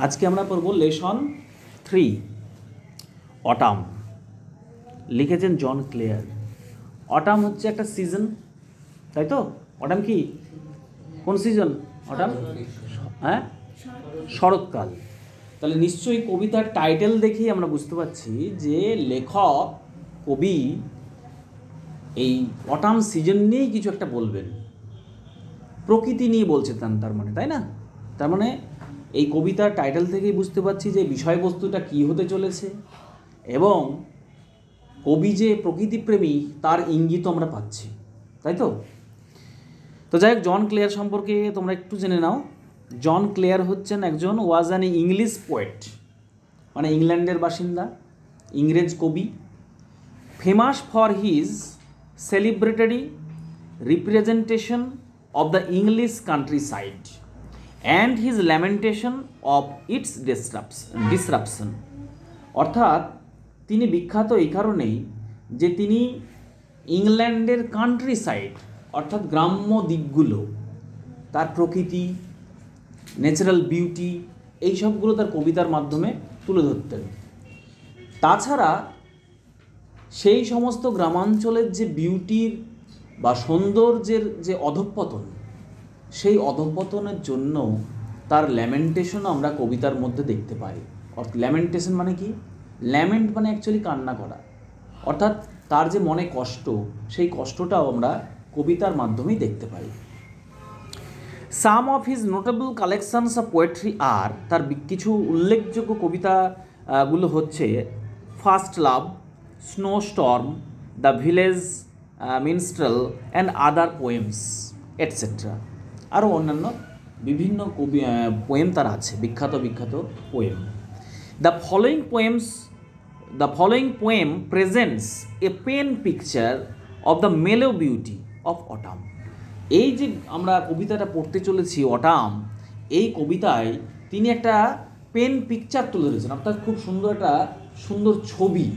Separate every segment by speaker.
Speaker 1: আজকে আমরা পড়ব লেসন 3 অটাম। লিখেছেন জন ক্লেয়ার। অটাম হচ্ছে একটা সিজন, তাই তো? অটাম কি কোন সিজন? অটাম হ্যাঁ, শরৎকাল। তাহলে নিশ্চয়ই কবিতার টাইটেল দেখেই আমরা বুঝতে পারছি যে লেখক কবি এই অটাম সিজন নিয়েই কিছু একটা বলবেন, প্রকৃতি নিয়ে বলছে তার মানে, তাই না? তার মানে এই কবিতার টাইটেল থেকেই বুঝতে পারছি যে বিষয়বস্তুটা কী হতে চলেছে, এবং কবি যে প্রকৃতিপ্রেমী তার ইঙ্গিত আমরা পাচ্ছি, তাই তো? তো যাই হোক, জন ক্লেয়ার সম্পর্কে তোমরা একটু জেনে নাও। জন ক্লেয়ার হচ্ছেন একজন ওয়াজ অ্যান ইংলিশ পোয়েট, মানে ইংল্যান্ডের বাসিন্দা, ইংরেজ কবি, famous for his celebratory representation of the English countryside and his lamentation of its disruption। অর্থাৎ তিনি বিখ্যাত এই কারণেই যে তিনি ইংল্যান্ডের কান্ট্রি সাইড অর্থাৎ গ্রাম্য দিকগুলো, তার প্রকৃতি, ন্যাচারাল বিউটি, এই সবগুলো তার কবিতার মাধ্যমে তুলে ধরতেন। তাছাড়া সেই সমস্ত গ্রামাঞ্চলের যে বিউটির বা সৌন্দর্যের যে অধঃপতন, সেই অধঃপতনের জন্য তার ল্যামেন্টেশনও আমরা কবিতার মধ্যে দেখতে পাই। ল্যামেন্টেশন মানে কি? ল্যামেন্ট মানে অ্যাকচুয়ালি কান্না করা, অর্থাৎ তার যে মনে কষ্ট, সেই কষ্টটাও আমরা কবিতার মাধ্যমেই দেখতে পাই। Some of his notable collections of poetry আর, তার কিছু উল্লেখযোগ্য কবিতাগুলো হচ্ছে first love, snow storm, the village minstrel and other poems etcetera. আরও অন্যান্য বিভিন্ন পোয়েম তার আছে, বিখ্যাত poem. The following poem presents a pen picture of the mellow beauty of autumn. এই যে আমরা কবিতাটা পড়তে চলেছি অটাম, এই কবিতায় তিনি একটা পেন পিকচার তুলে ধরেছেন, অর্থাৎ খুব সুন্দর ছবি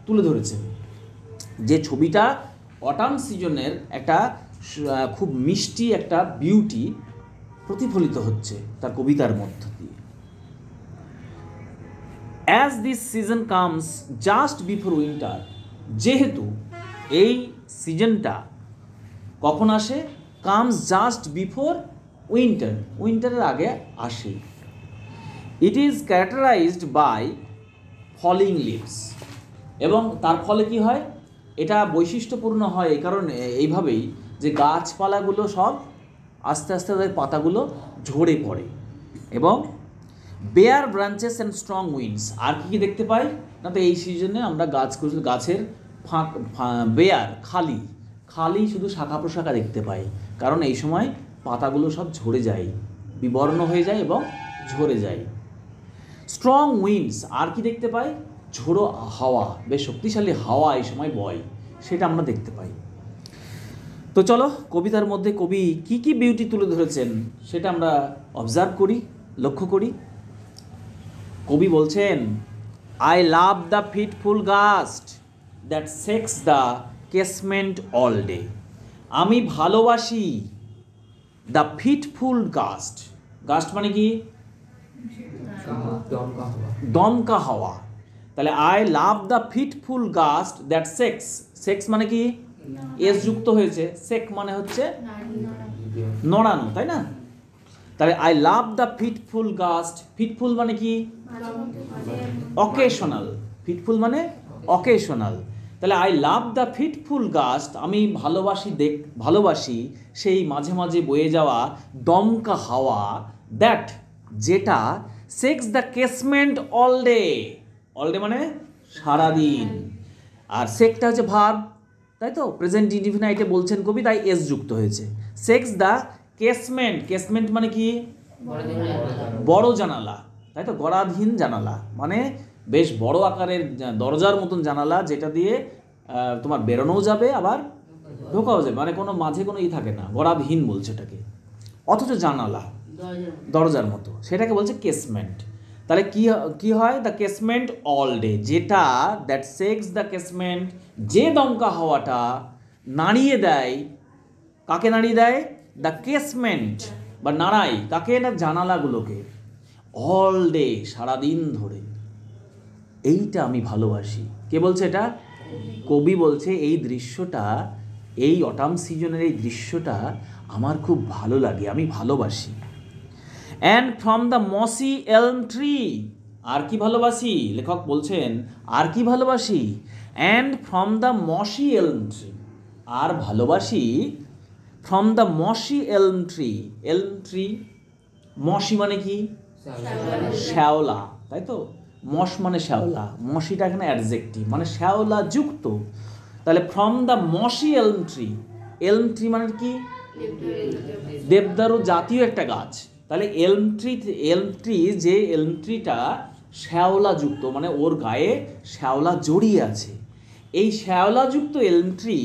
Speaker 1: তুলে ধরেছেন, যে ছবিটা অটাম সিজনের একটা খুব মিষ্টি একটা বিউটি প্রতিফলিত হচ্ছে তার কবিতার মধ্য দিয়ে। As this season comes just before winter, যেহেতু এই সিজনটা কখন আসে? কামস জাস্ট বিফোর উইন্টার, উইন্টারের আগে আসে। It is characterized by falling leaves, এবং তার ফলে কি হয়? এটা বৈশিষ্ট্যপূর্ণ হয় এই কারণে, এইভাবেই যে গাছপালাগুলো সব আস্তে আস্তে তাদের পাতাগুলো ঝরে পড়ে, এবং bare branches and strong winds. আর কি দেখতে পাই না? তো এই সিজনে আমরা গাছের বেয়ার খালি শুধু শাখা প্রশাখা দেখতে পাই, কারণ এই সময় পাতাগুলো সব ঝরে যায়, বিবর্ণ হয়ে যায় এবং ঝরে যায়। স্ট্রং উইন্ডস, আর কি দেখতে পাই? ঝোড়ো হাওয়া, বেশ শক্তিশালী হাওয়া এই সময় বয়, সেটা আমরা দেখতে পাই। তো চলো, কবিতার মধ্যে কবি কি কি বিউটি তুলে ধরেছেন সেটা আমরা অবজার্ভ করি, লক্ষ্য করি। কবি বলছেন, I love the fitful gust that shakes the casement all day. আমি ভালোবাসি দ্য ফিটফুল গাস্ট। গাস্ট মানে কি? দমকা হাওয়া। তাহলে I love the fitful gust that shakes মানে কি? এস যুক্ত হয়েছে, সেক মানে হচ্ছে নড়ানো, তাই না? তাহলে I love the fitful gust, fitful মানে কি? অকেশনাল, ফিটফুল মানে অকেশনাল। তাহলে I love the fitful gust, আমি ভালোবাসি সেই মাঝে মাঝে বয়ে যাওয়া দমকা হাওয়া, দ্যাট যেটা sex the casement all day মানে সারাদিন, আর সেকটা হচ্ছে ভার্ব, তাই তো? প্রেজেন্ট ইনডিফিনাইটে বলছেন কবি, তাই এস যুক্ত হয়েছে। সেক্স দ্য কেসমেন্ট মানে কি? বড় জানালা, তাই তো? গড়াধীন জানালা মানে বেশ বড় আকারের দরজার মতন জানালা, যেটা দিয়ে তোমার বেরোনোও যাবে আবার ঢোকাও যাবে, মানে কোনো মাঝে কোনো থাকে না, গড়াধীন বলছে এটাকে, অথচ জানালা দরজার মতো, সেটাকে বলছে কেসমেন্ট। তাহলে কি হয়? দ্য কেসমেন্ট অল ডে, যেটা দ্যাট সেক্স দ্য কেসমেন্ট, যে দমকা হাওয়াটা নাড়িয়ে দেয়, কাকে নাড়িয়ে দেয়? দ্য কেসমেন্ট, বা নাড়াই কাকে? না জানালাগুলোকে, অল ডে, সারাদিন ধরে। এইটা আমি ভালোবাসি। কে বলছে এটা? কবি বলছে এই দৃশ্যটা, এই অটাম সিজনের এই দৃশ্যটা আমার খুব ভালো লাগে, আমি ভালোবাসি। And from the mossy elm tree, আর কি ভালোবাসি? লেখক বলছেন আর কি ভালোবাসি? And from the mossy elm tree, আর ভালোবাসি from the mossy elm tree. এলম ট্রি, মসি মানে কি? শ্যাওলা, তাই তো? মস মানে শ্যাওলা, মসিটা এখানে অ্যাডজেক্টিভ, মানে শ্যাওলা যুক্ত। তাহলে from the mossy elm tree, এলম ট্রি মানে কি? দেবদারু জাতীয় একটা গাছ। তাহলে এলম ট্রি, যে এলম ট্রিটা শ্যাওলা যুক্ত, মানে ওর গায়ে শ্যাওলা জড়িয়ে আছে, এই শ্যাওলাযুক্ত এলম ট্রি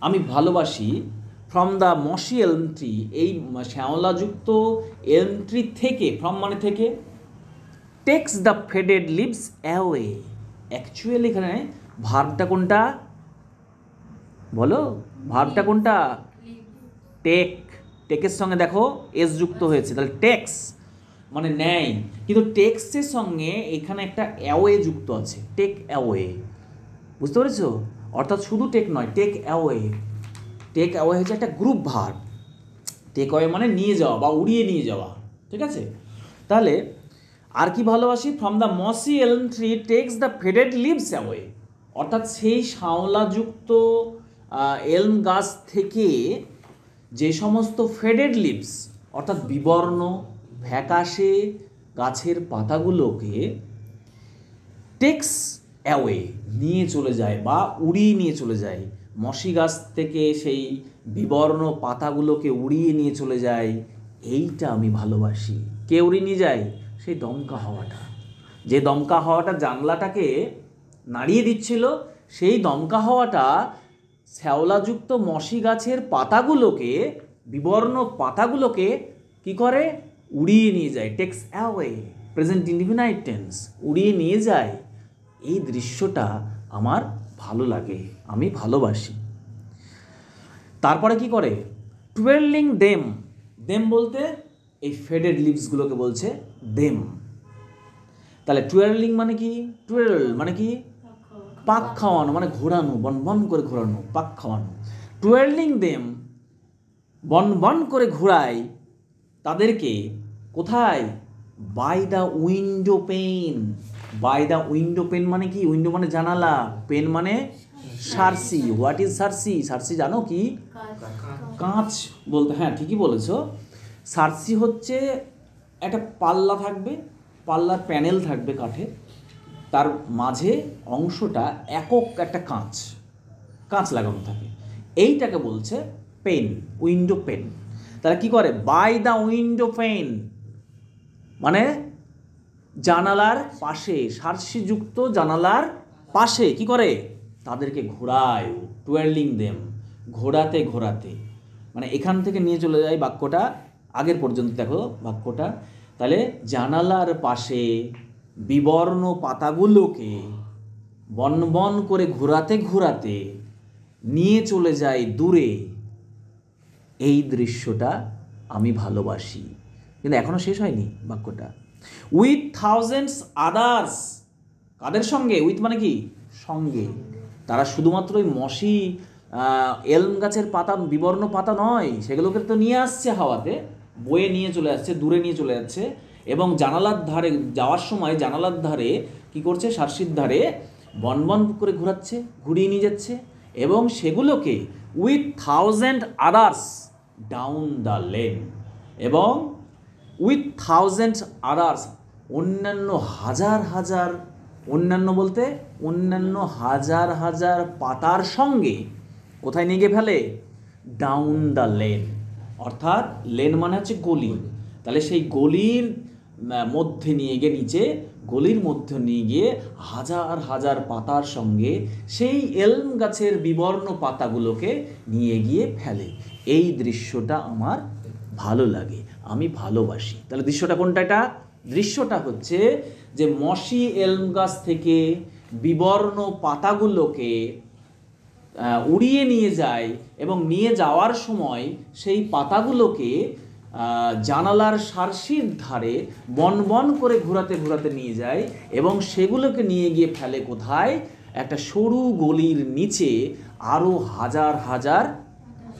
Speaker 1: আমি ভালোবাসি। From the mossy elm tree, এই শ্যাওলাযুক্ত এলম ট্রি থেকে, ফ্রম মানে থেকে, takes the faded leaves away. Actually এখানে ভার্বটা কোনটা বলো? ভার্বটা কোনটা? টেক। টেকের সঙ্গে দেখো এস যুক্ত হয়েছে, তাহলে টেক্স মানে নেয়, কিন্তু টেক্সের সঙ্গে এখানে একটা অ্যাওয়ে যুক্ত আছে, টেক অ্যাওয়ে। বুঝতে পেরেছো? অর্থাৎ শুধু টেক নয়, টেক অ্যাওয়ে। টেক অ্যাওয়ে হচ্ছে একটা গ্রুপ ভার্ব। টেক অ্যাওয়ে মানে নিয়ে যাওয়া বা উড়িয়ে নিয়ে যাওয়া, ঠিক আছে? তাহলে আর কি ভালোবাসি? From the mossy elm tree takes the faded leaves away, অর্থাৎ সেই শাওলাযুক্ত এলম গাছ থেকে যে সমস্ত ফেডেড লিভস, অর্থাৎ বিবর্ণ ফ্যাকাশে গাছের পাতাগুলোকে টেক্স অ্যাওয়ে নিয়ে চলে যায় বা উড়িয়ে নিয়ে চলে যায়। মসি গাছ থেকে সেই বিবর্ণ পাতাগুলোকে উড়িয়ে নিয়ে চলে যায়, এইটা আমি ভালোবাসি। কে উড়িয়ে নিয়ে যায়? সেই দমকা হাওয়াটা, যে দমকা হাওয়াটা জানলাটাকে নাড়িয়ে দিচ্ছিল, সেই দমকা হাওয়াটা শ্যাওলাযুক্ত মসি গাছের পাতাগুলোকে, বিবর্ণ পাতাগুলোকে কি করে? উড়িয়ে নিয়ে যায়। Takes away, present indefinite tense, উড়িয়ে নিয়ে যায়। এই দৃশ্যটা আমার ভালো লাগে, আমি ভালোবাসি। তারপরে কি করে? টুয়েরলিং দেম, দেম বলতে এই ফেডেড লিভসগুলোকে বলছে দেম। তাহলে টুয়েরলিং মানে কি? টুয়েরল মানে কি? পাক খাওয়ানো, মানে ঘোরানো, বন বন করে ঘোরানো, পাক খাওয়ানো। টুয়েরলিং দেম, বন বন করে ঘোরায় তাদেরকে। কোথায়? By the window pane. By the window pane মানে কি? উইন্ডো মানে জানালা, পেন মানে সার্সি। What is সার্সি? সার্সি জানো কি? কাঁচ বলতে, হ্যাঁ ঠিকই বলেছো। সার্সি হচ্ছে একটা পাল্লা থাকবে, পাল্লার প্যানেল থাকবে কাঠে, তার মাঝে অংশটা একক একটা কাঁচ, কাঁচ লাগানো থাকে, এইটাকে বলছে পেন, উইন্ডো পেন। তারা কি করে? বাই দ্য উইন্ডো পেন মানে জানালার পাশে, সার্সিযুক্ত জানালার পাশে কি করে? তাদেরকে ঘোরায়। টুয়ার্লিং দেম, ঘোরাতে ঘোরাতে, মানে এখান থেকে নিয়ে চলে যায় বাক্যটা আগের পর্যন্ত, দেখো বাক্যটা। তাহলে জানালার পাশে বিবর্ণ পাতাগুলোকে বন বন করে ঘোরাতে ঘোরাতে নিয়ে চলে যায় দূরে। এই দৃশ্যটা আমি ভালোবাসি। কিন্তু এখনও শেষ হয়নি বাক্যটা। উইথ থাউজেন্ডস আদার্স, কাদের সঙ্গে? উইথ মানে কি? সঙ্গে। তারা শুধুমাত্র ওই মসি এলম গাছের পাতা, বিবর্ণ পাতা নয়, সেগুলোকে তো নিয়ে আসছে হাওয়াতে, বয়ে নিয়ে চলে আসছে, দূরে নিয়ে চলে যাচ্ছে। এবং জানালার ধারে যাওয়ার সময় জানালার ধারে কি করছে? সার্সির ধারে বন বন করে ঘোরাচ্ছে, ঘুরিয়ে নিয়ে যাচ্ছে। এবং সেগুলোকে with thousand others down the lane, এবং উইথ থাউজেন্ড আদার্স অন্যান্য হাজার হাজার, অন্যান্য বলতে অন্যান্য হাজার হাজার পাতার সঙ্গে কোথায় নিয়ে গিয়ে ফেলে? Down the lane. অর্থাৎ লেন মানে হচ্ছে গলি, তাহলে সেই গলির মধ্যে নিয়ে গিয়ে, নিচে গলির মধ্যে নিয়ে গিয়ে হাজার হাজার পাতার সঙ্গে সেই এলম গাছের বিবর্ণ পাতাগুলোকে নিয়ে গিয়ে ফেলে। এই দৃশ্যটা আমার ভালো লাগে, আমি ভালোবাসি। তাহলে দৃশ্যটা কোনটা? এটা দৃশ্যটা হচ্ছে যে মসি এলম গাছ থেকে বিবর্ণ পাতাগুলোকে উড়িয়ে নিয়ে যায়, এবং নিয়ে যাওয়ার সময় সেই পাতাগুলোকে জানালার সারসির ধারে বন বন করে ঘোরাতে ঘোরাতে নিয়ে যায় এবং সেগুলোকে নিয়ে গিয়ে ফেলে কোথায়? একটা সরু গলির নিচে আরও হাজার হাজার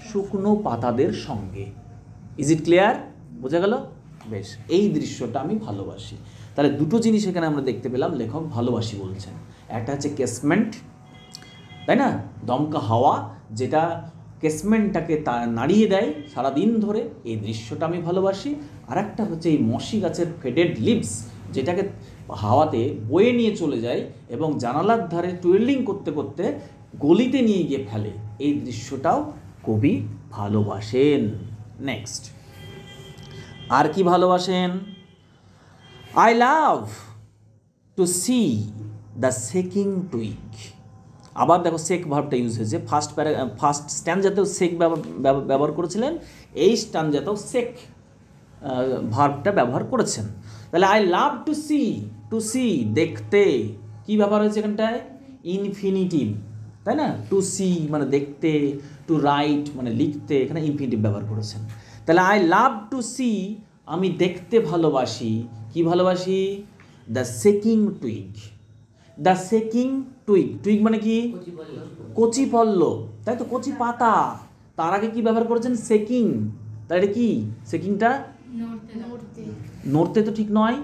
Speaker 1: শুকনো পাতাদের সঙ্গে। Is it clear? বোঝা গেল? বেশ, এই দৃশ্যটা আমি ভালোবাসি। তাহলে দুটো জিনিস এখানে আমরা দেখতে পেলাম, লেখক ভালোবাসি বলছেন। একটা হচ্ছে কেসমেন্ট, তাই না, দমকা হাওয়া যেটা কেসমেন্টটাকে নাড়িয়ে দেয় সারাদিন ধরে, এই দৃশ্যটা আমি ভালোবাসি। আর একটা হচ্ছে এই মশি গাছের ফেডেড লিভস যেটাকে হাওয়াতে বয়ে নিয়ে চলে যায় এবং জানালার ধারে টুয়েলিং করতে করতে গলিতে নিয়ে গিয়ে ফেলে, এই দৃশ্যটাও কবি ভালোবাসেন। নেক্সট, আর কি ভালোবাসেন? I love to C the checking twig. আবার দেখো সেক ভার্বটা ইউজ হয়েছে, ফার্স্ট স্ট্যান্ডাতেও সেক ব্যবহার করেছিলেন, এই স্ট্যান্ডাতেও সেক ভার্বটা ব্যবহার করেছেন। তাহলে আই লাভ টু সি দেখতে, কি ব্যবহার হয়েছে এখানটায়? ইনফিনিটিভ, তাই না? টু সি মানে দেখতে, টু রাইট মানে লিখতে, এখানে ইনফিনিটিভ ব্যবহার করেছেন। তাহলে আই লাভ টু সি, আমি দেখতে ভালোবাসি, কি ভালোবাসি? The checking twig. The checking twig, twig মানে কি? কচি পল্লব, তাই তো, কচি পাতা। তার আগে কি ব্যবহার করেছেন? সেকিং। তাহলে এটা কি? সেকিংটা নড়তে তো ঠিক নয়,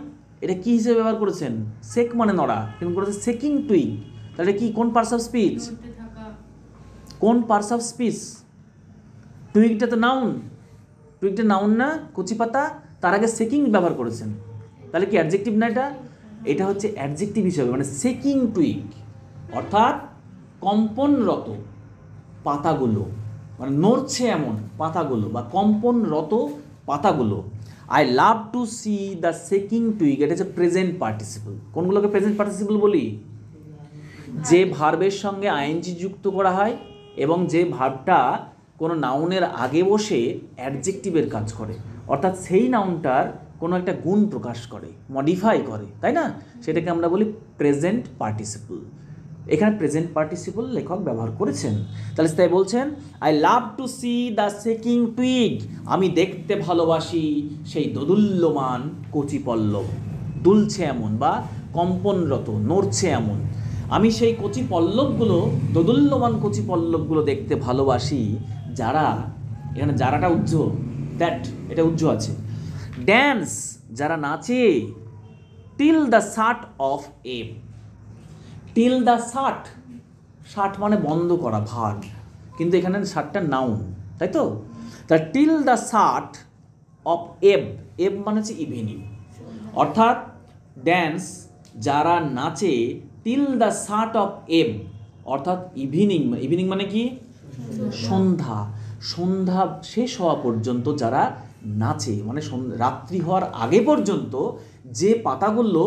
Speaker 1: এটা কি হিসেবে ব্যবহার করেছেন? সেক মানে নড়া, কিন্তু করেছেন সেকিং টুইগ। তাহলে কি, কোন পার্টস অফ স্পিচ? কোন পার্টস অফ স্পিচ? টুইগটা তো নাউন, টুইগটা নাউন না, কচি পাতা। তার আগে সেকিং ব্যবহার করেছেন, তাহলে কি অ্যাডজেক্টিভ না এটা? এটা হচ্ছে অ্যাডজেক্টিভ হিসেবে, মানে সেকিং টুইগ অর্থাৎ কম্পনরত পাতাগুলো, মানে নড়ছে এমন পাতাগুলো বা কম্পনরত পাতাগুলো। I love to C the checking twig, এটা হচ্ছে প্রেজেন্ট পার্টিসিপল। কোনগুলোকে প্রেজেন্ট পার্টিসিপল বলি? যে ভার্বের সঙ্গে আইএনজি যুক্ত করা হয় এবং যে ভার্বটা কোনো নাউনের আগে বসে অ্যাডজেক্টিভের কাজ করে, অর্থাৎ সেই নাউনটার কোনো একটা গুণ প্রকাশ করে, মডিফাই করে, তাই না? সেটাকে আমরা বলি প্রেজেন্ট পার্টিসিপল। এখানে প্রেজেন্ট পার্টিসিপল লেখক ব্যবহার করেছেন। তাহলে তাই বলছেন I love to C the checking twig, আমি দেখতে ভালোবাসি সেই দোদুল্যমান কচি পল্লব, দুলছে এমন বা কম্পনরত, নড়ছে এমন। আমি সেই কচি পল্লবগুলো, দোদুল্যমান কচি পল্লবগুলো দেখতে ভালোবাসি। যারা, এখানে যারাটা উজ্জ, দ্যাট এটা উজ্জ আছে। ড্যান্স, যারা নাচে। Till the shut of eve, till the shut, shut মানে বন্ধ করা, ভার্ব, কিন্তু এখানে শার্টটা নাউন, তাই তো? তা টিল দ্য শার্ট অফ এব, এব মানে হচ্ছে ইভিনিং, অর্থাৎ ড্যান্স যারা নাচে, টিল দ্য শার্ট অফ এব অর্থাৎ ইভিনিং, ইভিনিং মানে কি? সন্ধ্যা, সন্ধ্যা শেষ হওয়া পর্যন্ত যারা নাচে, মানে রাত্রি হওয়ার আগে পর্যন্ত যে পাতাগুলো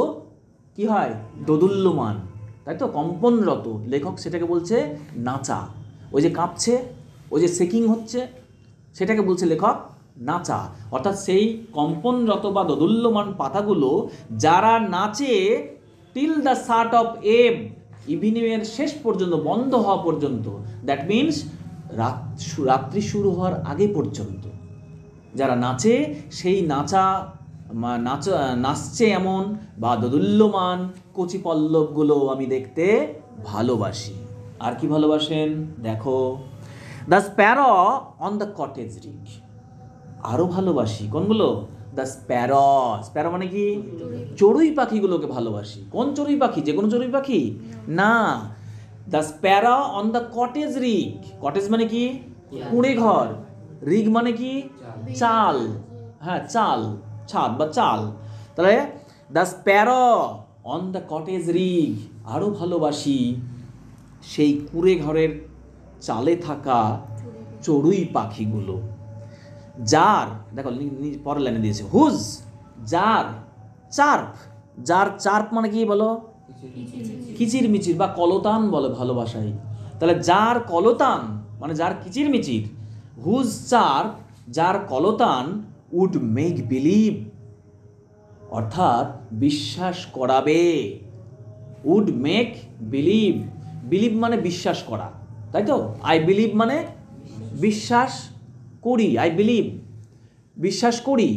Speaker 1: কি হয়? দোদুল্যমান, তাই তো, কম্পনরত। লেখক সেটাকে বলছে নাচা। ওই যে কাঁপছে, ওই যে সেকিং হচ্ছে, সেটাকে বলছে লেখক নাচা। অর্থাৎ সেই কম্পনরত বা দোদুল্যমান পাতাগুলো যারা নাচে, টিল দ্য শার্ট অফ এব, ইভিনিংয়ের শেষ পর্যন্ত, বন্ধ হওয়া পর্যন্ত। দ্যাট মিনস রাত্রি শুরু হওয়ার আগে পর্যন্ত যারা নাচে, সেই নাচছে এমন বা দোদুল্যমান কচি পল্লবগুলো আমি দেখতে ভালোবাসি। আর কি ভালোবাসেন? দেখো, the Sparrow on the cottage rig, আরও ভালোবাসি কোনগুলো? দ্য স্প্যারো, স্প্যারো মানে কি? চড়ুই পাখিগুলোকে ভালোবাসি। কোন চড়ুই পাখি? যে কোনো চড়ুই পাখি না, the Sparrow on the cottage rig. Cottage মানে কি? কুঁড়ে ঘর। রিগ মানে কি? চাল, হ্যাঁ চাল, ছাদ বা চাল। তাহলে the Sparrow on the cottage rig, আরও ভালোবাসি সেই কুঁড়ে ঘরের চালে থাকা চড়ুই পাখিগুলো। যার, দেখো পরের লাইনে দিয়েছে, হুজ, যার, চার্প, যার চার্প মানে কি বলো? কিচির মিচির বা কলতান বলে ভালোবাসায়। তাহলে যার কলতান মানে যার কিচির মিচির, হুজ চার্প, যার কলতান, উড মেক বিলিভ অর্থাৎ বিশ্বাস করাবে। উড মেক বিলিভ, বিলিভ মানে বিশ্বাস করা, তাই তো? আই বিলিভ মানে বিশ্বাস করি, আই বিলিভ। বিশ্বাস করি,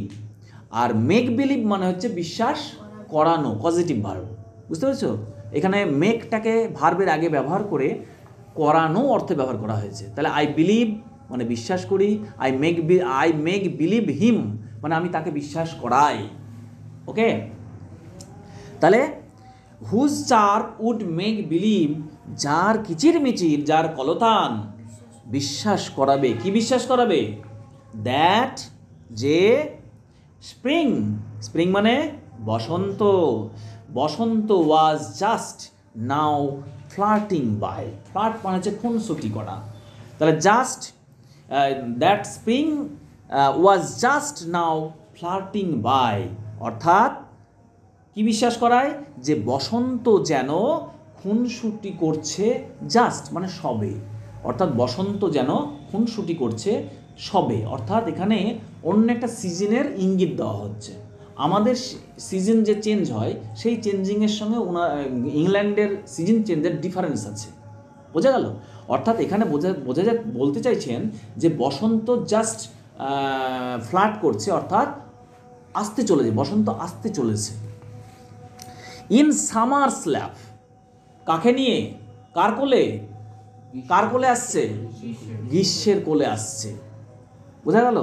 Speaker 1: আর মেক বিলিভ মানে হচ্ছে বিশ্বাস করানো, পজিটিভ ভার্ব। বুঝতে পেরেছো? এখানে মেকটাকে ভার্বের আগে ব্যবহার করে করানো অর্থে ব্যবহার করা হয়েছে। তাহলে আই বিলিভ মানে বিশ্বাস করি, আই মেক বিলিভ হিম মানে আমি তাকে বিশ্বাস করাই। ওকে, তাহলে হুজ চার উড মেক বিলিভ, যার কিচিরমিচির, যার কলতান বিশ্বাস করাবে। কি বিশ্বাস করাবে? দ্যাট যে স্প্রিং, স্প্রিং মানে বসন্ত, বসন্ত was just now flirting by. Flirt মানে হচ্ছে খুনসুটি করা। তাহলে just that spring was just now flirting by, অর্থাৎ কি বিশ্বাস করায়? যে বসন্ত যেন খুনসুটি করছে, জাস্ট মানে সবে, অর্থাৎ বসন্ত যেন খুনসুটি করছে সবে, অর্থাৎ এখানে অন্য একটা সিজনের ইঙ্গিত দেওয়া হচ্ছে। আমাদের সিজন যে চেঞ্জ হয় সেই চেঞ্জিংয়ের সঙ্গে ইংল্যান্ডের সিজন চেঞ্জের ডিফারেন্স আছে। বোঝা গেল? অর্থাৎ এখানে বলতে চাইছেন যে বসন্ত জাস্ট ফ্লার্ট করছে, অর্থাৎ আসতে চলেছে, বসন্ত আসতে চলেছে। ইন সামার স্ল্যাপ, কাকে নিয়ে? কার কোলে? কার কোলে আসছে? গ্রীষ্মের কোলে আসছে। বোঝা গেল?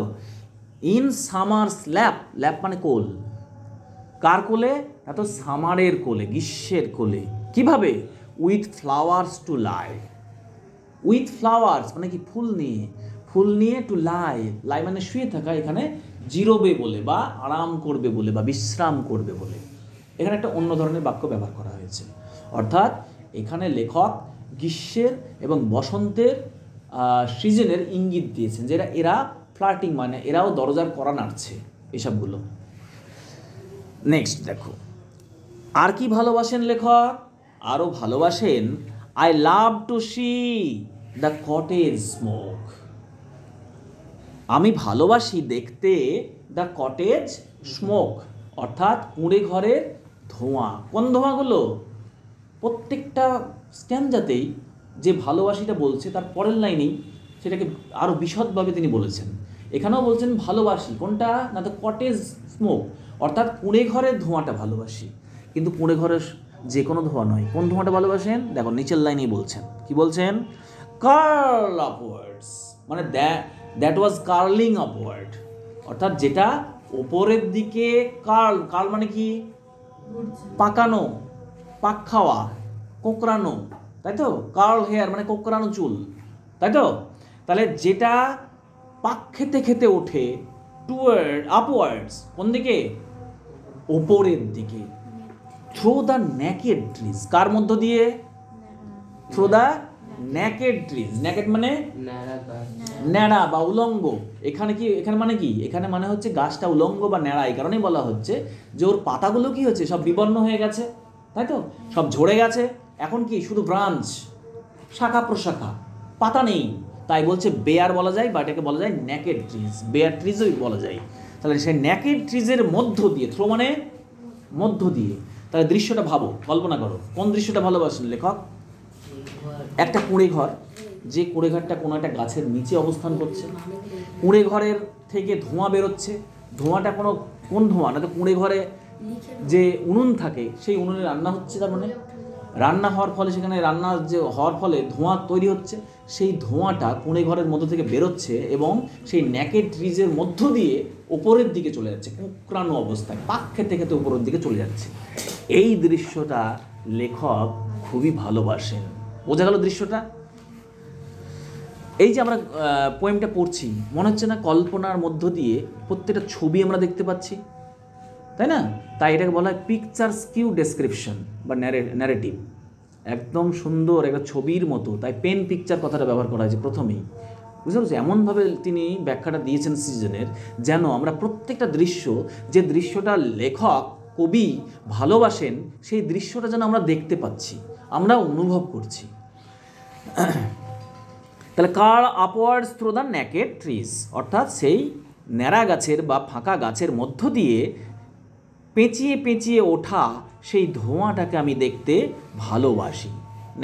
Speaker 1: ইন সামার স্ল্যাপ, ল্যাপ মানে কোল, কার কোলে? এত সামারের কোলে, গ্রীষ্মের কোলে। কিভাবে? With flowers to lie, with flowers মানে কি? ফুল নিয়ে, ফুল নিয়ে টু লাই, লাই মানে শুয়ে থাকা, এখানে জিরোবে বলে বা আরাম করবে বলে বা বিশ্রাম করবে বলে। এখানে একটা অন্য ধরনের বাক্য ব্যবহার করা হয়েছে, অর্থাৎ এখানে লেখক গ্রীষ্মের এবং বসন্তের সিজনের ইঙ্গিত দিয়েছেন, যে এরা ফ্লার্টিং মানে এরাও দরজার কড়া নাড়ছে, এসবগুলো। নেক্সট দেখো, আর কি ভালোবাসেন লেখক? আরও ভালোবাসেন I love to C the cottage smoke, আমি ভালোবাসি দেখতে দ্য কটেজ স্মোক, অর্থাৎ কুঁড়ে ঘরের ধোঁয়া। কোন ধোঁয়াগুলো? প্রত্যেকটা স্ট্যান্জাতেই যে ভালোবাসিটা বলছে তার পরের লাইনেই সেটাকে আরও বিশদভাবে তিনি বলেছেন। এখানেও বলছেন ভালোবাসি কোনটা? না, দ্য কটেজ স্মোক, অর্থাৎ কুঁড়ে ঘরের ধোঁয়াটা ভালোবাসি। কিন্তু কুঁড়ে ঘরের যে কোনো ধোঁয়া নয়। কোন ধোঁয়াটা ভালোবাসেন? দেখো নিচের লাইনেই বলছেন। কি বলছেন? কার্ল আপওয়ার্ডস মানে দ্যাট ওয়াজ কার্লিং আপওয়ার্ড, অর্থাৎ যেটা ওপরের দিকে কার্ল, কার্ল মানে কি? পাকানো, পাক খাওয়া, কোঁকড়ানো, তাই তো? কার্ল হেয়ার মানে কোঁকড়ানো চুল, তাই তো? তাহলে যেটা পাক খেতে খেতে ওঠে টুয়ার্ড আপওয়ার্ডস, কোন দিকে? ওপরের দিকে। থ্রো দ্য নেকেড ট্রিজ, কার মধ্য দিয়ে? Through the naked trees, naked মানে ন্যাড়া বা উলঙ্গ। এখানে কি? এখানে মানে কি? এখানে মানে হচ্ছে গাছটা উলঙ্গ বা ন্যাড়া, এই কারণেই বলা হচ্ছে যে ওর পাতাগুলো কি হচ্ছে? সব বিবর্ণ হয়ে গেছে, তাই তো? সব ঝরে গেছে, এখন কি শুধু ব্রাঞ্চ, শাখা প্রশাখা, পাতা নেই। তাই বলছে বেয়ার বলা যায় বা এটাকে বলা যায় নেকেড ট্রিজ, বেয়ার ট্রিজও বলা যায়। তাহলে সেই নেকেড ট্রিজের মধ্য দিয়ে, থ্রো মানে মধ্য দিয়ে, তাহলে দৃশ্যটা ভাবো, কল্পনা করো, কোন দৃশ্যটা ভালোবাসেন লেখক? একটা কুঁড়ে ঘর, যে কুঁড়ে ঘরটা কোনো একটা গাছের নিচে অবস্থান করছে, কুঁড়ে ঘরের থেকে ধোঁয়া বেরোচ্ছে। ধোঁয়াটা কোন ধোঁয়া? না তো কুঁড়ে ঘরে যে উনুন থাকে সেই উনুনে রান্না হচ্ছে, তার মানে রান্না হওয়ার ফলে সেখানে রান্না যে হওয়ার ফলে ধোঁয়া তৈরি হচ্ছে, সেই ধোঁয়াটা কুঁড়ে ঘরের মধ্য থেকে বেরোচ্ছে এবং সেই নেকেড ট্রিজের মধ্য দিয়ে ওপরের দিকে চলে যাচ্ছে, কোঁকড়ানো অবস্থায় পাক খেতে খেতে ওপরের দিকে চলে যাচ্ছে। এই দৃশ্যটা লেখক খুবই ভালোবাসেন। বোঝা গেল দৃশ্যটা? এই যে আমরা পোয়েমটা পড়ছি, মনে হচ্ছে না কল্পনার মধ্য দিয়ে প্রত্যেকটা ছবি আমরা দেখতে পাচ্ছি, তাই না? তাই এটাকে বলা হয় পিকচার স্কিউ ডেসক্রিপশন বা ন্যারেটিভ। একদম সুন্দর একটা ছবির মতো, তাই পেন পিকচার কথাটা ব্যবহার করা হয়েছে প্রথমেই। বুঝতে পারছি? এমনভাবে তিনি ব্যাখ্যাটা দিয়েছেন সিজনের, যেন আমরা প্রত্যেকটা দৃশ্য, যে দৃশ্যটা লেখক কবি ভালোবাসেন, সেই দৃশ্যটা যেন আমরা দেখতে পাচ্ছি, আমরা অনুভব করছি। তাহলে curl upwards through the naked trees, অর্থাৎ সেই ন্যাড়া গাছের বা ফাঁকা গাছের মধ্য দিয়ে পেঁচিয়ে পেঁচিয়ে ওঠা সেই ধোঁয়াটাকে আমি দেখতে ভালোবাসি।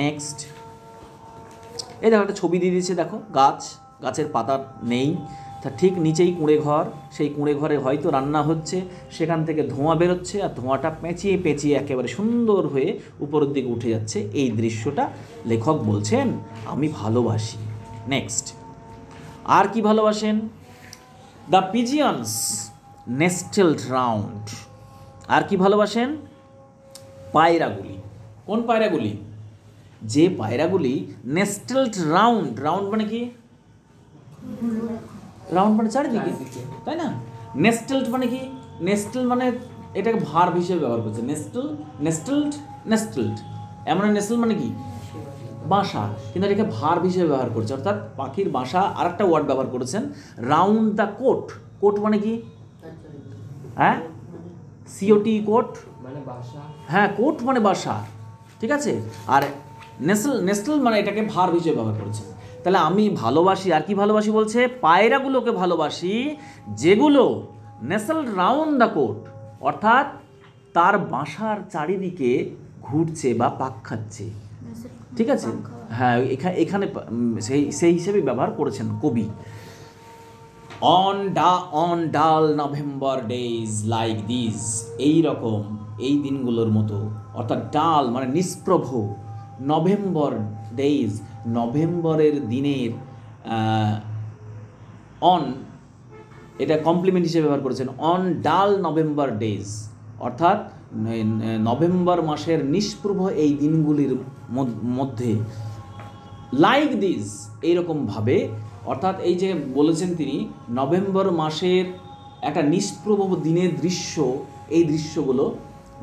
Speaker 1: নেক্সট, এই দেখো একটা ছবি দিয়ে দিয়েছে, দেখো গাছ, গাছের পাতা নেই, তা ঠিক নিচেই কুঁড়ে ঘর, সেই কুঁড়ে ঘরে হয়তো রান্না হচ্ছে, সেখান থেকে ধোঁয়া বেরোচ্ছে আর ধোঁয়াটা পেঁচিয়ে পেঁচিয়ে একেবারে সুন্দর হয়ে উপরের দিকে উঠে যাচ্ছে। এই দৃশ্যটা লেখক বলছেন আমি ভালোবাসি। নেক্সট, আর কি ভালোবাসেন? The পিজিয়নস নেস্টেলড round. আর কি ভালোবাসেন? পায়রাগুলি। কোন পায়রাগুলি? যে পায়রাগুলি নেস্টেলড রাউন্ড। রাউন্ড মানে কি? রাউন্ড মানে চারিদিকে, তাই না? নেস্টেলড মানে কি? নেস্টেল মানে এটাকে ভার্ব হিসেবে ব্যবহার করছে। নেস্টেলড এমন। নেস্টেল মানে কি? বাসা, কিন্তু এটাকে ভার্ব হিসেবে ব্যবহার করছে, অর্থাৎ পাখির বাসা। আর একটা ওয়ার্ড ব্যবহার করেছেন, রাউন্ড দ্য কোট। কোট মানে কি? হ্যাঁ, সিওটি, কোট মানে বাসা। হ্যাঁ, কোট মানে বাসা, ঠিক আছে। আর নেস্টেল মানে এটাকে ভার্ব হিসেবে ব্যবহার করেছে। তাহলে আমি ভালোবাসি, আর কি ভালোবাসি বলছে? পায়রাগুলোকে ভালোবাসি যেগুলো নেসেল রাউন্ড দ্য কোট, অর্থাৎ তার বাসার চারিদিকে ঘুরছে বা পাক খাচ্ছে, ঠিক আছে। হ্যাঁ, এখানে সেই হিসেবে ব্যবহার করেছেন কবি। অন ডাল নভেম্বর ডেজ লাইক দিস, এই রকম, এই দিনগুলোর মতো, অর্থাৎ ডাল মানে নিষ্প্রভ, নভেম্বর ডেজ নভেম্বরের দিনের, অন এটা কমপ্লিমেন্ট হিসেবে ব্যবহার করেছেন। অন ডাল নভেম্বর ডেজ, অর্থাৎ নভেম্বর মাসের নিষ্প্রভ এই দিনগুলির মধ্যে, লাইক দিস এইরকমভাবে, অর্থাৎ এই যে বলেছেন তিনি নভেম্বর মাসের একটা নিষ্প্রভ দিনের দৃশ্য, এই দৃশ্যগুলো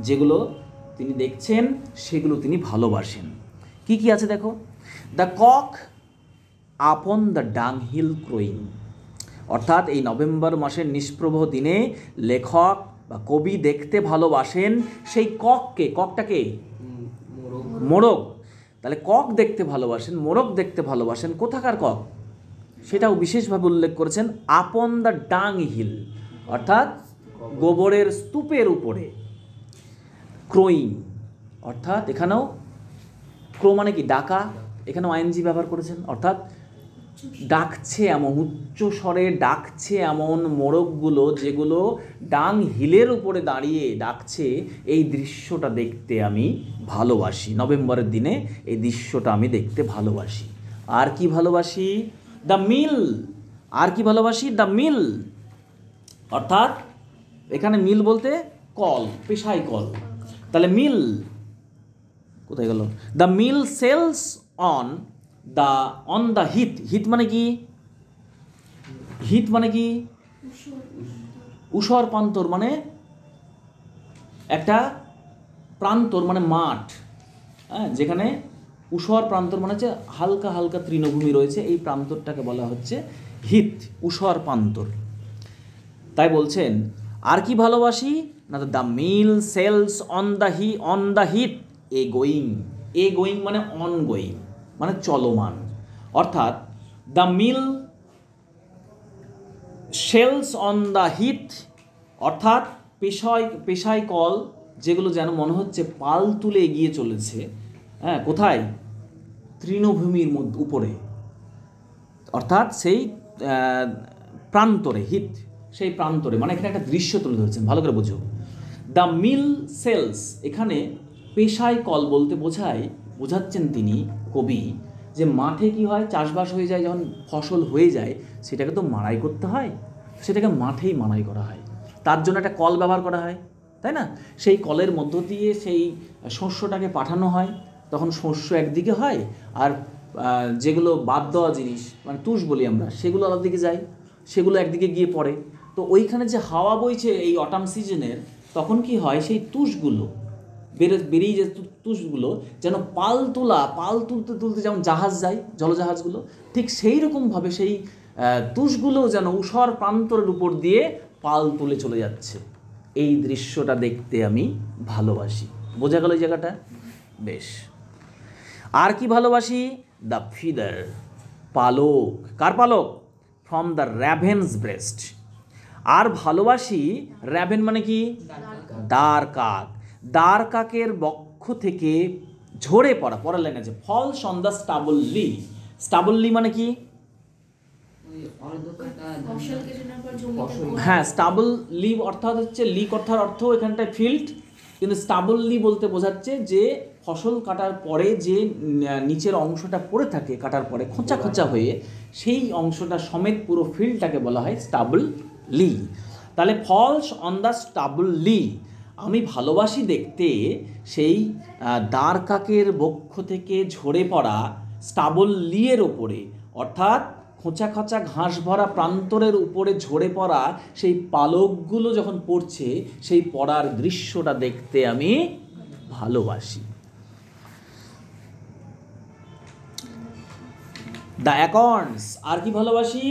Speaker 1: যেগুলো তিনি দেখছেন সেগুলো তিনি ভালোবাসেন। কি কি আছে দেখো? দ্য কক আপন দ্য ডাংহিল ক্রোয়িং, অর্থাৎ এই নভেম্বর মাসের নিষ্প্রভ দিনে লেখক বা কবি দেখতে ভালোবাসেন সেই কককে। ককটাকে মোরগ। তাহলে কক দেখতে ভালোবাসেন, মোরগ দেখতে ভালোবাসেন। কোথাকার কক সেটাও বিশেষভাবে উল্লেখ করেছেন, আপন দ্য ডাং হিল, অর্থাৎ গোবরের স্তূপের উপরে। ক্রোয়িং, অর্থাৎ এখানেও ক্রো মানে কি? ডাকা, এখানেও আইএনজি ব্যবহার করেছেন, অর্থাৎ ডাকছে এমন, উচ্চ স্বরে ডাকছে এমন মোরগগুলো যেগুলো ডাং হিলের উপরে দাঁড়িয়ে ডাকছে, এই দৃশ্যটা দেখতে আমি ভালোবাসি। নভেম্বরের দিনে এই দৃশ্যটা আমি দেখতে ভালোবাসি। আর কি ভালোবাসি? দ্য মিল। আর কি ভালোবাসি? দ্য মিল, অর্থাৎ এখানে মিল বলতে কল, পেশাই কল। তাহলে মিল কোথায় গেল? The mill sails on the heath. Heath মানে কি? হিট মানে কি? ঊষর প্রান্তর, মানে একটা প্রান্তর মানে মাঠ, হ্যাঁ, যেখানে ঊষর প্রান্তর মানে হচ্ছে হালকা হালকা তৃণভূমি রয়েছে, এই প্রান্তরটাকে বলা হচ্ছে হিট, ঊষর প্রান্তর। তাই বলছেন আর কি ভালোবাসি না, the mill sails on the heath a going. A going মানে অন গোয়িং, মানে চলমান, অর্থাৎ the mill sails on the heath, অর্থাৎ পেশাই কল যেগুলো যেন মনে হচ্ছে পাল তুলে এগিয়ে চলেছে। হ্যাঁ, কোথায়? তৃণভূমির মধ্যে উপরে, অর্থাৎ সেই প্রান্তরে, হিট সেই প্রান্তরে, মানে এখানে একটা দৃশ্য তুলে ধরেছেন, ভালো করে বুঝো। দ্য মিল সেলস, এখানে পেশাই কল বলতে বোঝাচ্ছেন তিনি কবি, যে মাঠে কি হয়, চাষবাস হয়ে যায়, যখন ফসল হয়ে যায় সেটাকে তো মাড়াই করতে হয়, সেটাকে মাঠেই মাড়াই করা হয়, তার জন্য একটা কল ব্যবহার করা হয়, তাই না? সেই কলের মধ্য দিয়ে সেই শস্যটাকে পাঠানো হয়, তখন শস্য একদিকে হয়, আর যেগুলো বাদ দেওয়া জিনিস মানে তুষ বলি আমরা, সেগুলো আলাদা দিকে যায়, সেগুলো একদিকে গিয়ে পড়ে। তো ওইখানে যে হাওয়া বইছে এই অটাম সিজনের, তখন কি হয়, সেই তুষগুলো বেরিয়ে যে তুষগুলো যেন পাল তুলতে যেমন জাহাজ যায়, জলজাহাজগুলো, ঠিক সেই রকমভাবে সেই তুষগুলো যেন ঊষর প্রান্তরের উপর দিয়ে পাল তুলে চলে যাচ্ছে। এই দৃশ্যটা দেখতে আমি ভালোবাসি। বোঝা গেল এই জায়গাটা? বেশ। আর কি ভালোবাসি? দ্য ফিদার, পালক। কার পালক? From the raven's breast. আর ভালোবাসি, র্যাভেন মানে কি? দ্বার কাক। দ্বার কাকের বক্ষ থেকে ঝরে পড়া, পরের লাইন আছে, falls on the stubble lea. Stubble lea মানে কি?
Speaker 2: ফসল কেটে পর জমিতে
Speaker 1: হ্যাঁ, স্টাবল লিভ অর্থাৎ হচ্ছে লিক অর্থাৎ অর্থ এখানটায় ফিল্ড, কিন্তু স্টাবললি বলতে বোঝাচ্ছে যে ফসল কাটার পরে যে নিচের অংশটা পড়ে থাকে কাটার পরে খোঁচা খোঁচা হয়ে, সেই অংশটা সমেত পুরো ফিল্ডটাকে বলা হয় স্টাবল লি। তাহলে ফলস অন দ্য স্টাবল লি, আমি ভালোবাসি দেখতে সেই দাঁড় কাকের বক্ষ থেকে ঝরে পড়া স্টাবল লিয়ের ওপরে, অর্থাৎ খোঁচা খোঁচা ঘাস ভরা প্রান্তরের উপরে ঝরে পড়া সেই পালকগুলো যখন পড়ছে, সেই পড়ার দৃশ্যটা দেখতে আমি ভালোবাসি। দ্য অ্যাকর্নস, আর কি ভালোবাসি?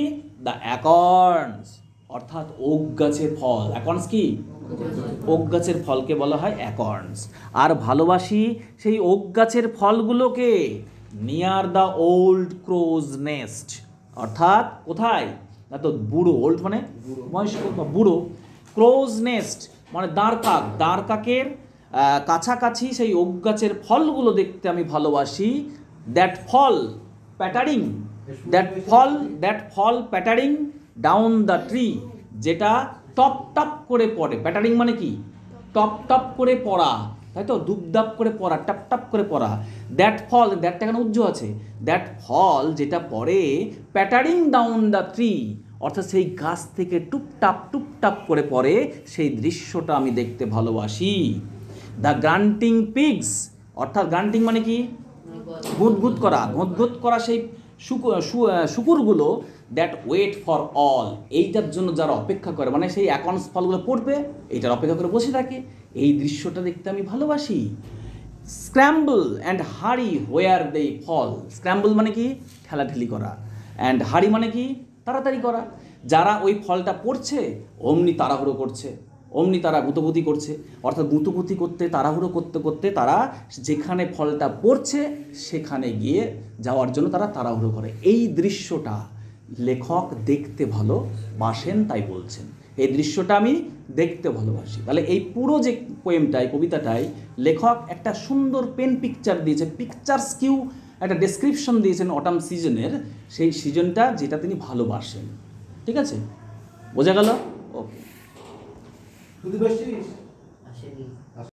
Speaker 1: দ্য অ্যাকর্নস অর্থাৎ ওক গাছের ফল। অ্যাকর্নস কি? ওক গাছের ফলকে বলা হয় অ্যাকর্নস। আর ভালোবাসি সেই ওক গাছের ফলগুলোকে নিয়ার দ্য ওল্ড ক্রোজ নেস্ট, অর্থাৎ কোথায়? না তো বুড়ো, ওল্ড মানে বয়স্ক বা বুড়ো, ক্রোজ নেস্ট মানে দাঁড় কাক, দাঁড় কাকের কাছাকাছি সেই ওক গাছের ফলগুলো দেখতে আমি ভালোবাসি। That fall pattering, that fall pattering down the tree, যেটা টপ টপ করে পড়ে। প্যাটারিং মানে কি? টপ টপ করে পড়া, তাই তো, দুপদাপ করে পড়া, টপ টপ করে পড়া। দ্যাট ফল, দ্যাটটা কেন উজ্জ্ব আছে? দ্যাট ফল যেটা পড়ে প্যাটারিং ডাউন দ্য ট্রি, অর্থাৎ সেই গাছ থেকে টুপটাপ করে পড়ে, সেই দৃশ্যটা আমি দেখতে ভালোবাসি। দ্য গ্রান্টিং পিগস, অর্থাৎ গ্রান্টিং মানে কি? গুদগুদ করা সেই শুকুরগুলো, দ্যাট ওয়েট ফর অল, এইটার জন্য যারা অপেক্ষা করে, মানে সেই অ্যাকর্নস ফলগুলো পড়বে এইটার অপেক্ষা করে বসে থাকে, এই দৃশ্যটা দেখতে আমি ভালোবাসি। স্ক্র্যাম্বল অ্যান্ড হারি হোয়ার দে ফল, স্ক্র্যাম্বল মানে কি? ঠেলাঠেলি করা, অ্যান্ড হারি মানে কি? তাড়াতাড়ি করা। যারা ওই ফলটা পড়ছে অমনি তাড়াহুড়ো করছে, অমনি তারা গুঁতোগুতি করছে, অর্থাৎ গুঁতোগুতি করতে তাড়াহুড়ো করতে করতে তারা যেখানে ফলটা পড়ছে সেখানে গিয়ে যাওয়ার জন্য তারা তাড়াহুড়ো করে। এই দৃশ্যটা লেখক দেখতে ভালোবাসেন, তাই বলছেন এই দৃশ্যটা আমি দেখতে ভালোবাসি। তাহলে এই পুরো যে পোয়েমটাই, কবিতাটাই লেখক একটা সুন্দর পেন পিকচার দিয়েছে, পিকচার্স কিউ একটা ডেসক্রিপশন দিয়েছেন অটাম সিজনের, সেই সিজনটা যেটা তিনি ভালোবাসেন। ঠিক আছে, বোঝা গেল? ওকে।